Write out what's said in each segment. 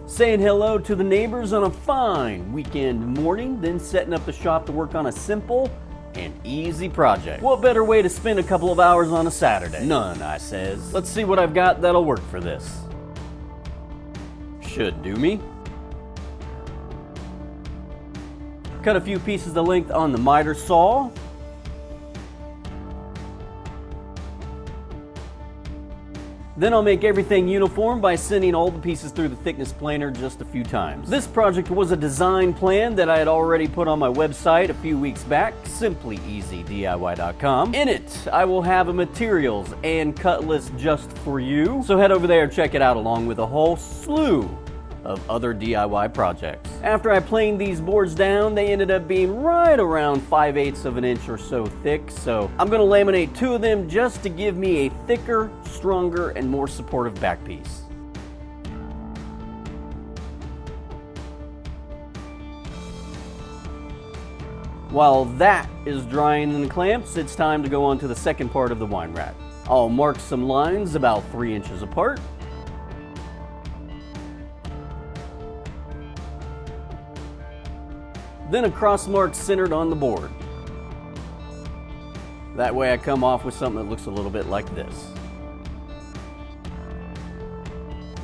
saying hello to the neighbors on a fine weekend morning, then setting up the shop to work on a simple and easy project. What better way to spend a couple of hours on a Saturday? None, I says. Let's see what I've got that'll work for this. Should do me. Cut a few pieces of length on the miter saw. Then I'll make everything uniform by sending all the pieces through the thickness planer just a few times. This project was a design plan that I had already put on my website a few weeks back, simplyeasydiy.com. In it, I will have a materials and cut list just for you, so head over there and check it out along with a whole slew of other DIY projects. After I planed these boards down, they ended up being right around 5/8 of an inch or so thick, so I'm going to laminate 2 of them just to give me a thicker, stronger, and more supportive back piece. While that is drying in the clamps, it's time to go on to the second part of the wine rack. I'll mark some lines about 3 inches apart. Then a cross mark centered on the board. That way I come off with something that looks a little bit like this.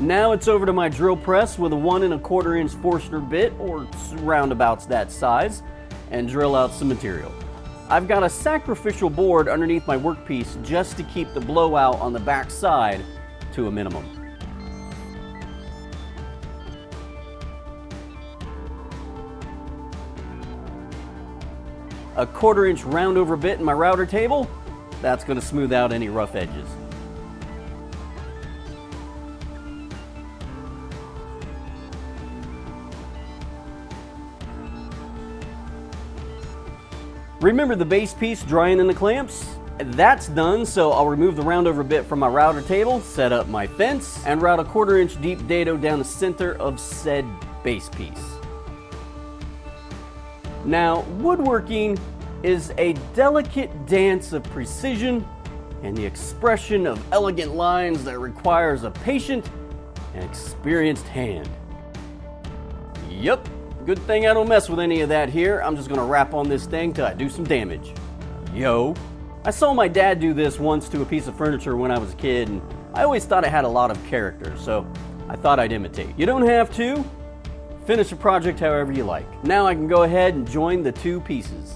Now it's over to my drill press with a 1 1/4 inch Forstner bit, or roundabouts that size, and drill out some material. I've got a sacrificial board underneath my workpiece just to keep the blowout on the back side to a minimum. A 1/4 inch round over bit in my router table, that's going to smooth out any rough edges. Remember the base piece drying in the clamps? That's done, so I'll remove the round over bit from my router table, set up my fence, and route a 1/4 inch deep dado down the center of said base piece. Now, woodworking is a delicate dance of precision and the expression of elegant lines that requires a patient and experienced hand. Yep, good thing I don't mess with any of that here. I'm just gonna rap on this thing till I do some damage. Yo. I saw my dad do this once to a piece of furniture when I was a kid, and I always thought it had a lot of character, so I thought I'd imitate. You don't have to. Finish a project however you like. Now I can go ahead and join the 2 pieces.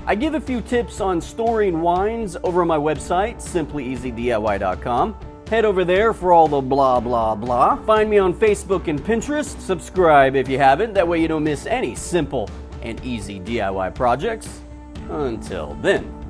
I give a few tips on storing wines over on my website, simplyeasydiy.com. Head over there for all the blah, blah, blah. Find me on Facebook and Pinterest. Subscribe if you haven't. That way you don't miss any simple and easy DIY projects. Until then.